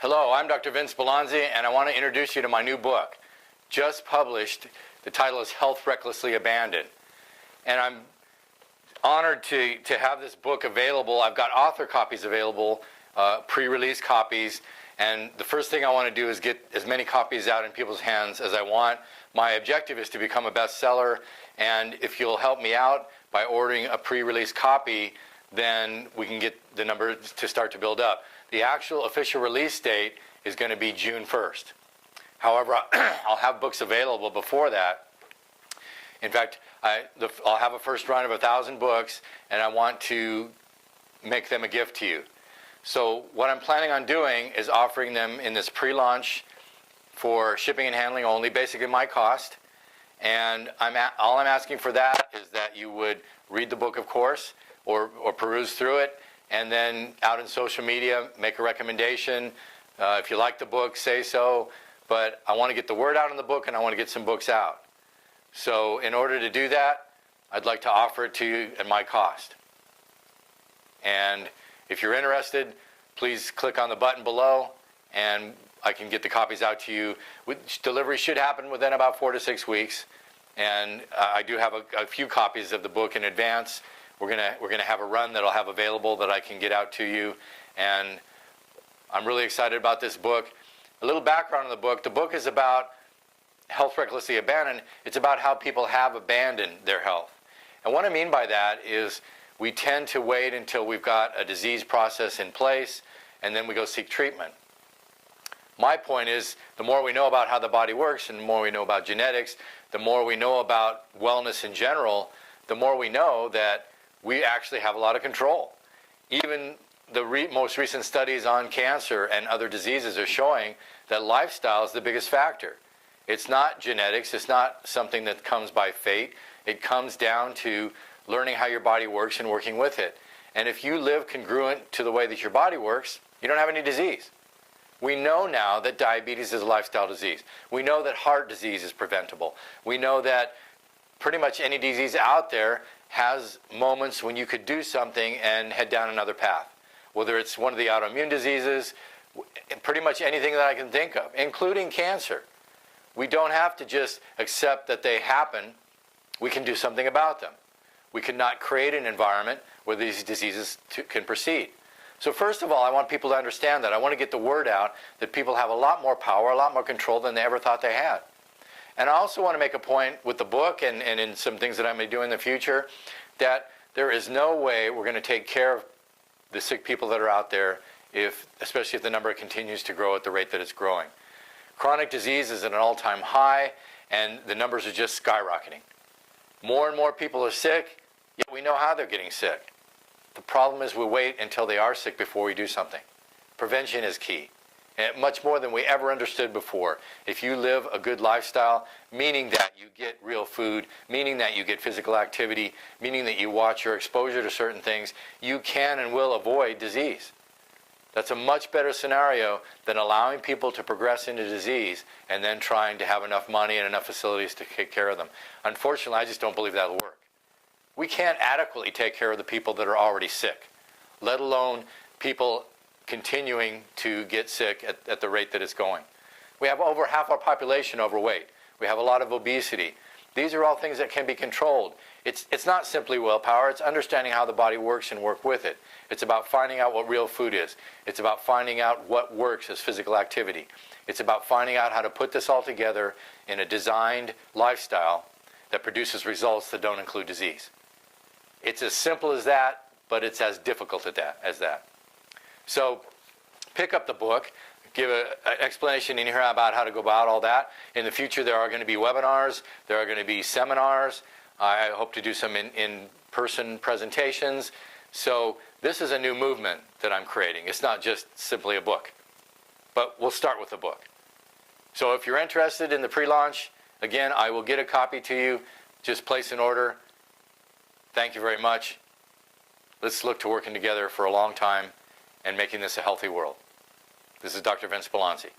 Hello, I'm Dr. Vince Bellonzi, and I want to introduce you to my new book, just published. The title is Health Recklessly Abandoned. And I'm honored to have this book available. I've got author copies available, pre-release copies, and the first thing I want to do is get as many copies out in people's hands as I want. My objective is to become a bestseller, and if you'll help me out by ordering a pre-release copy, then we can get the number to start to build up. The actual official release date is going to be June 1st. However, I'll have books available before that. In fact, I'll have a first run of 1,000 books, and I want to make them a gift to you. So what I'm planning on doing is offering them in this pre-launch for shipping and handling only, basically my cost. And all I'm asking for that is that you would read the book, of course, or peruse through it, and then out in social media, make a recommendation. If you like the book, say so. But I want to get the word out on the book, and I want to get some books out. So in order to do that, I'd like to offer it to you at my cost. And if you're interested, please click on the button below, and I can get the copies out to you. Delivery should happen within about 4 to 6 weeks. And I do have a few copies of the book in advance. We're gonna have a run that I'll have available that I can get out to you, and I'm really excited about this book. A little background on the book. The book is about health recklessly abandoned. It's about how people have abandoned their health. And what I mean by that is we tend to wait until we've got a disease process in place, and then we go seek treatment. My point is, the more we know about how the body works, and the more we know about genetics, the more we know about wellness in general, the more we know that we actually have a lot of control. Even the most recent studies on cancer and other diseases are showing that lifestyle is the biggest factor. It's not genetics. It's not something that comes by fate. It comes down to learning how your body works and working with it. And if you live congruent to the way that your body works, you don't have any disease. We know now that diabetes is a lifestyle disease. We know that heart disease is preventable. We know that pretty much any disease out there has moments when you could do something and head down another path. Whether it's one of the autoimmune diseases, pretty much anything that I can think of, including cancer. We don't have to just accept that they happen. We can do something about them. We cannot create an environment where these diseases can proceed. So first of all, I want people to understand that. I want to get the word out that people have a lot more power, a lot more control than they ever thought they had. And I also want to make a point with the book and in some things that I may do in the future, that there is no way we're going to take care of the sick people that are out there, especially if the number continues to grow at the rate that it's growing. Chronic disease is at an all-time high, and the numbers are just skyrocketing. More and more people are sick, yet we know how they're getting sick. The problem is we wait until they are sick before we do something. Prevention is key. And much more than we ever understood before. If you live a good lifestyle, meaning that you get real food, meaning that you get physical activity, meaning that you watch your exposure to certain things, you can and will avoid disease. That's a much better scenario than allowing people to progress into disease and then trying to have enough money and enough facilities to take care of them. Unfortunately, I just don't believe that'll work. We can't adequately take care of the people that are already sick, let alone people continuing to get sick at the rate that it's going. We have over half our population overweight. We have a lot of obesity. These are all things that can be controlled. It's not simply willpower. It's understanding how the body works and work with it. It's about finding out what real food is. It's about finding out what works as physical activity. It's about finding out how to put this all together in a designed lifestyle that produces results that don't include disease. It's as simple as that, but it's as difficult as that. So pick up the book, give an explanation in here about how to go about all that. In the future, there are going to be webinars. There are going to be seminars. I hope to do some in-person presentations. So this is a new movement that I'm creating. It's not just simply a book, but we'll start with the book. So if you're interested in the pre-launch, again, I will get a copy to you. Just place an order. Thank you very much. Let's look to working together for a long time and making this a healthy world. This is Dr. Vince Bellonzi.